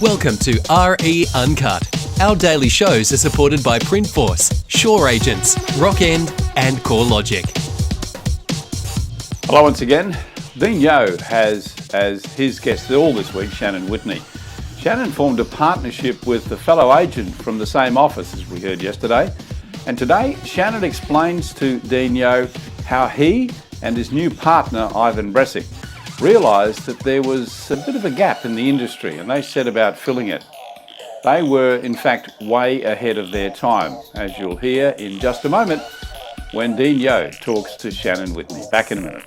Welcome to RE Uncut. Our daily shows are supported by Printforce, Sure Agents, Rockend and CoreLogic. Hello once again. Dean Yeo has as his guest all this week Shannan Whitlney. Shannan formed a partnership with a fellow agent from the same office as we heard yesterday. And today Shannan explains to Dean Yeo how he and his new partner Ivan Bresic realised that there was a bit of a gap in the industry and they set about filling it. They were in fact way ahead of their time, as you'll hear in just a moment when Dean Yeo talks to Shannan Whitlney. Back in a minute.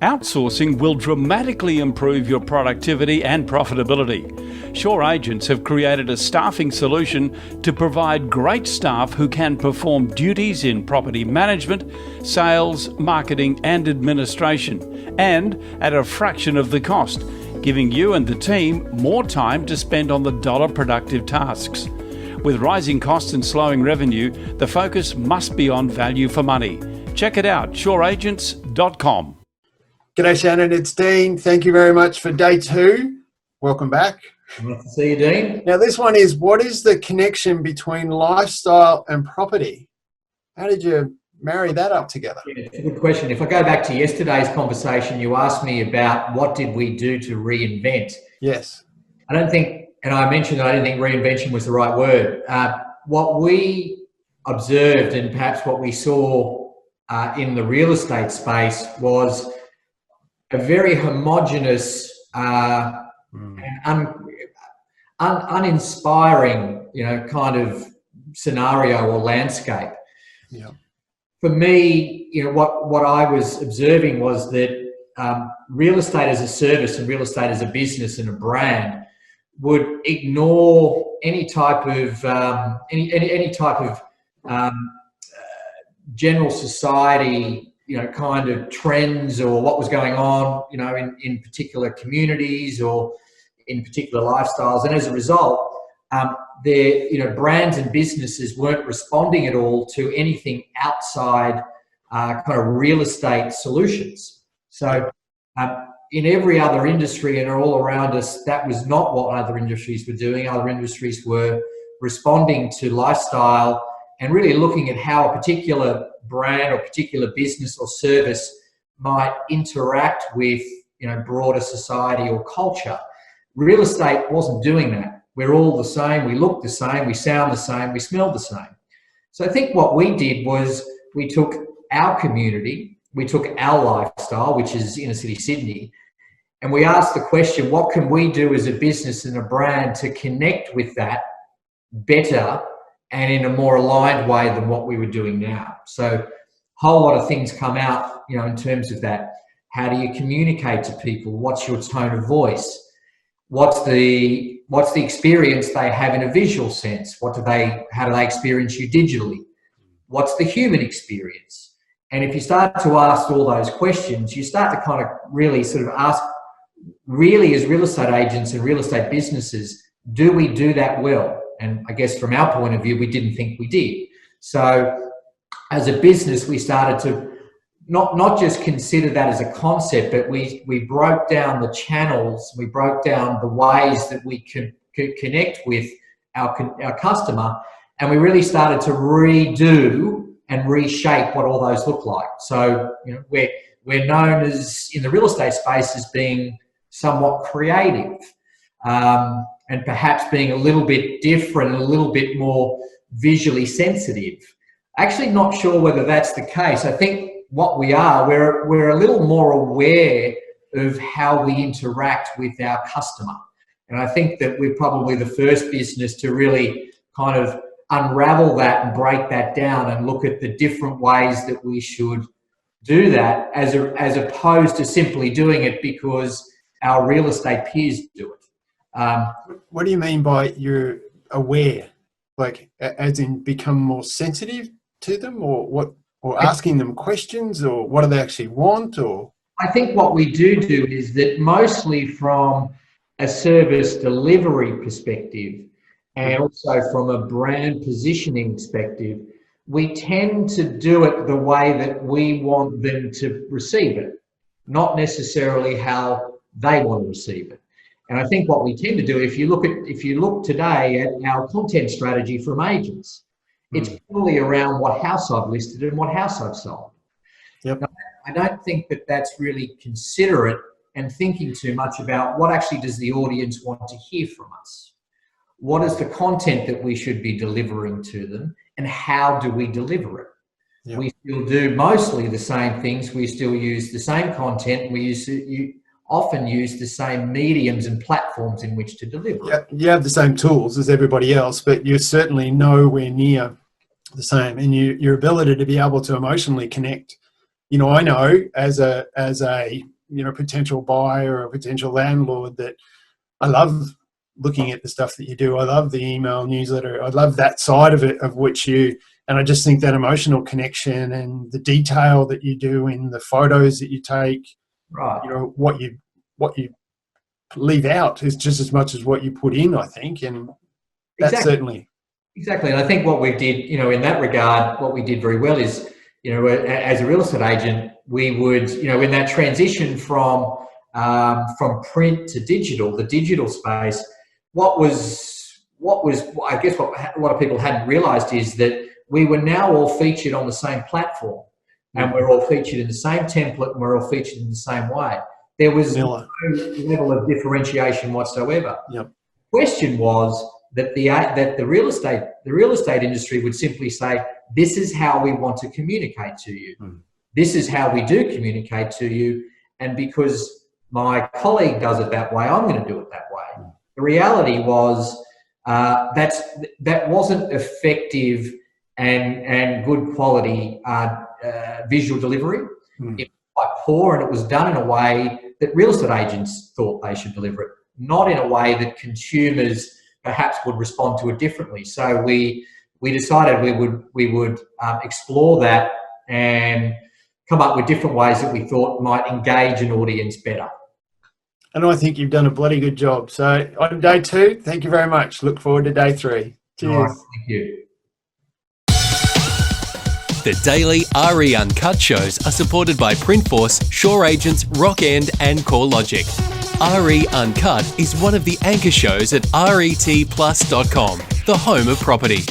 Outsourcing will dramatically improve your productivity and profitability. Sure Agents have created a staffing solution to provide great staff who can perform duties in property management, sales, marketing and administration, and at a fraction of the cost, giving you and the team more time to spend on the dollar productive tasks. With rising costs and slowing revenue, the focus must be on value for money. Check it out, sureagents.com. G'day Shannan, it's Dean. Thank you very much for day 2. Welcome back. Nice to see you, Dean. Now this one is, what is the connection between lifestyle and property? How did you marry that up together? Yeah, it's a good question. If I go back to yesterday's conversation, you asked me about what did we do to reinvent. Yes. I don't think, and I mentioned that I didn't think reinvention was the right word. What we observed and perhaps what we saw in the real estate space was a very homogenous and uninspiring, kind of scenario or landscape. Yeah. For me, what I was observing was that real estate as a service and real estate as a business and a brand would ignore any type of general society, kind of trends or what was going on, in particular communities or in particular lifestyles. And as a result, their brands and businesses weren't responding at all to anything outside kind of real estate solutions. So in every other industry and all around us, that was not what other industries were doing. Other industries were responding to lifestyle and really looking at how a particular brand or particular business or service might interact with, broader society or culture. Real estate wasn't doing that. We're all the same, we look the same, we sound the same, we smell the same. So I think what we did was we took our community, we took our lifestyle, which is inner city Sydney, and we asked the question, what can we do as a business and a brand to connect with that better and in a more aligned way than what we were doing now? So a whole lot of things come out, in terms of that. How do you communicate to people? What's your tone of voice? What's the experience they have in a visual sense? How do they experience you digitally? What's the human experience? And if you start to ask all those questions, you start to kind of really sort of ask, really as real estate agents and real estate businesses, do we do that well? And I guess from our point of view, we didn't think we did. So as a business, we started to not just consider that as a concept, but we broke down the channels, we broke down the ways that we can connect with our customer, and we really started to redo and reshape what all those look like. So we're known as, in the real estate space, as being somewhat creative. And perhaps being a little bit different, a little bit more visually sensitive. Actually not sure whether that's the case. I think what we are, we're a little more aware of how we interact with our customer. And I think that we're probably the first business to really kind of unravel that and break that down and look at the different ways that we should do that as opposed to simply doing it because our real estate peers do it. What do you mean by you're aware? Like, as in become more sensitive to them, or what? Or asking them questions, or what do they actually want? Or I think what we do is that mostly from a service delivery perspective and also from a brand positioning perspective, we tend to do it the way that we want them to receive it, not necessarily how they want to receive it. And I think what we tend to do, if you look today at our content strategy from agents, it's purely around what house I've listed and what house I've sold. Yep. Now, I don't think that that's really considerate and thinking too much about what actually does the audience want to hear from us. What is the content that we should be delivering to them, and how do we deliver it? Yep. We still do mostly the same things. We still use the same content. You often use the same mediums and platforms in which to deliver. Yeah, you have the same tools as everybody else, but you're certainly nowhere near the same. And your ability to be able to emotionally connect. You know, I know as a potential buyer or a potential landlord that I love looking at the stuff that you do. I love the email newsletter. I love that side of it, and I just think that emotional connection and the detail that you do in the photos that you take, right? You know, what you leave out is just as much as what you put in, I think, and that's exactly. And I think what we did, in that regard, what we did very well is, as a real estate agent, we would, in that transition from print to digital, the digital space, what I guess what a lot of people hadn't realised is that we were now all featured on the same platform, and we're all featured in the same template, and we're all featured in the same way. There was no level of differentiation whatsoever. Yep. The question was that the real estate industry would simply say, "This is how we want to communicate to you. This is how we do communicate to you, and because my colleague does it that way, I'm going to do it that way." The reality was that wasn't effective and good quality visual delivery. It was quite poor, and it was done in a way that real estate agents thought they should deliver it, not in a way that consumers perhaps would respond to it differently. So we decided we would explore that and come up with different ways that we thought might engage an audience better. And I think you've done a bloody good job. So on day 2, thank you very much. Look forward to day 3. Cheers. Right, thank you. The daily RE Uncut shows are supported by Printforce, Shore Agents, Rock End and CoreLogic. RE Uncut is one of the anchor shows at retplus.com, the home of property.